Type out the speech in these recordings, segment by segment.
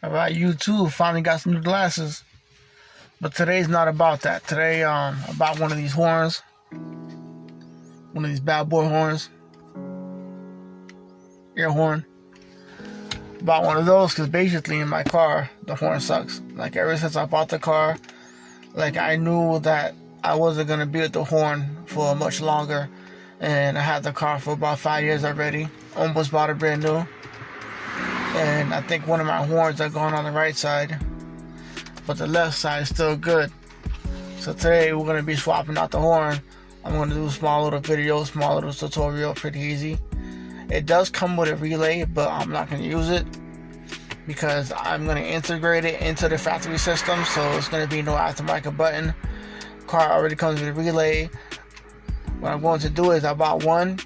Alright, you too finally got some new glasses. But today's not about that. Today, about one of these horns. One of these bad boy horns. Ear horn. About one of those, because basically in my car, the horn sucks. Like, ever since I bought the car, like, I knew that I wasn't going to be with the horn for much longer. And I had the car for about 5 years already. Almost bought it brand new. And I think one of my horns are going on the right side, but the left side is still good. So today we're going to be swapping out the horn. I'm going to do a small little video, small little tutorial, pretty easy. It does come with a relay, but I'm not going to use it because I'm going to integrate it into the factory system, so it's going to be no aftermarket button. Car already comes with a relay. What I'm going to do is I bought one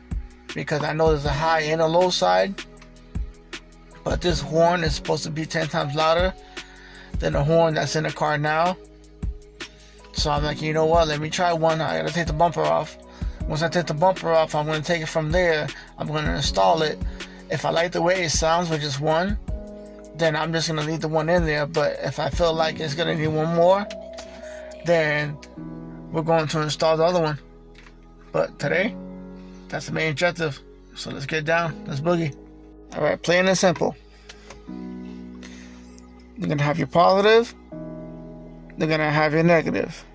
because I know there's a high and a low side. But this horn is supposed to be 10 times louder than the horn that's in the car now. So I'm like, you know what? Let me try one. I gotta take the bumper off. Once I take the bumper off, I'm gonna take it from there. I'm gonna install it. If I like the way it sounds with just one, then I'm just gonna leave the one in there. But if I feel like it's gonna need one more, then we're going to install the other one. But today, that's the main objective. So let's get down. Let's boogie. Alright, plain and simple. You're going to have your positive. You're going to have your negative.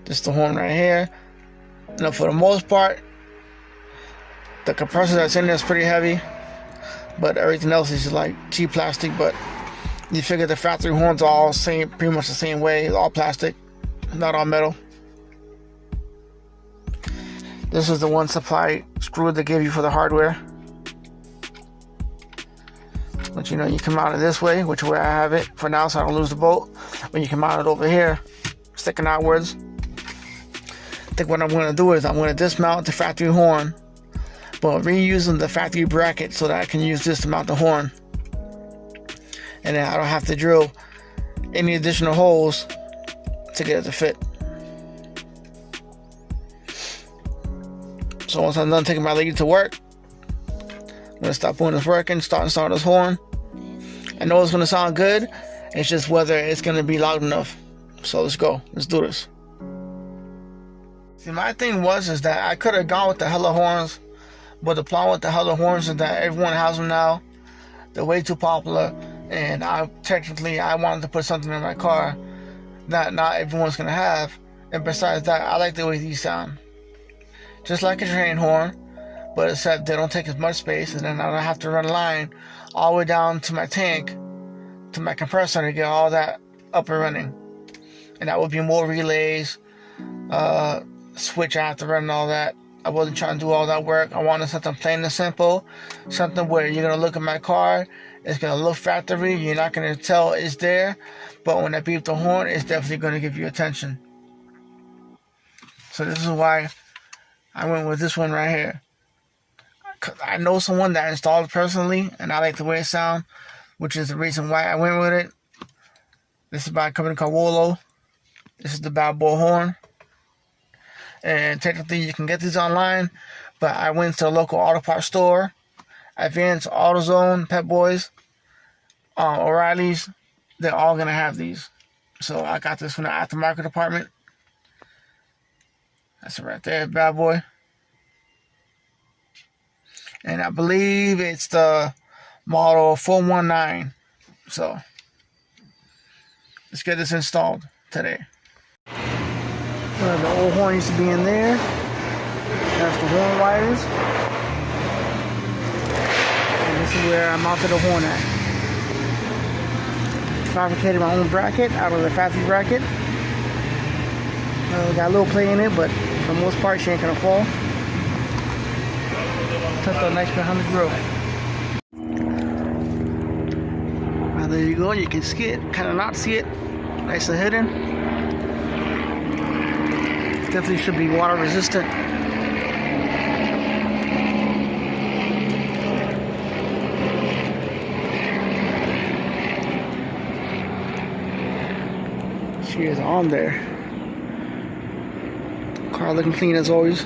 Just the horn right here. Now, for the most part, the compressor that's in there is pretty heavy. But everything else is like cheap plastic. But you figure the factory horns are all same, pretty much the same way. All plastic, not all metal. This is the one supply screw they give you for the hardware. But you know, you can mount it this way, which way I have it for now so I don't lose the bolt. But you can mount it over here, sticking outwards. I think what I'm going to do is I'm going to dismount the factory horn, but reusing the factory bracket so that I can use this to mount the horn. And then I don't have to drill any additional holes to get it to fit. So once I'm done taking my lady to work, I'm going to stop doing this working, start this horn. I know it's going to sound good. It's just whether it's going to be loud enough. So let's go. Let's do this. See, my thing is that I could have gone with the hella horns. But the problem with the hella horns is that everyone has them now. They're way too popular. And I wanted to put something in my car that not everyone's going to have. And besides that, I like the way these sound. Just like a train horn. But except they don't take as much space, and then I don't have to run a line all the way down to my tank, to my compressor to get all that up and running. And that would be more relays, switch I have to run and all that. I wasn't trying to do all that work. I wanted something plain and simple, something where you're going to look at my car, it's going to look factory, you're not going to tell it's there, but when I beep the horn, it's definitely going to give you attention. So this is why I went with this one right here. I know someone that installed it personally, and I like the way it sounds, which is the reason why I went with it. This is by a company called Wolo. This is the bad boy horn. And technically you can get these online, but I went to a local auto parts store, Advanced AutoZone, Pep Boys, O'Reilly's. They're all going to have these. So I got this from the aftermarket department. That's it right there, bad boy. And I believe it's the model 419. So let's get this installed today. The old horn used to be in there. That's the horn wires. And this is where I mounted the horn at. Fabricated my own bracket out of the factory bracket. Got a little play in it, but for the most part she ain't gonna fall. Took a nice behind the grill. Now there you go, you can see it, kind of not see it, nice and hidden. Definitely should be water resistant. She is on there. Car looking clean as always.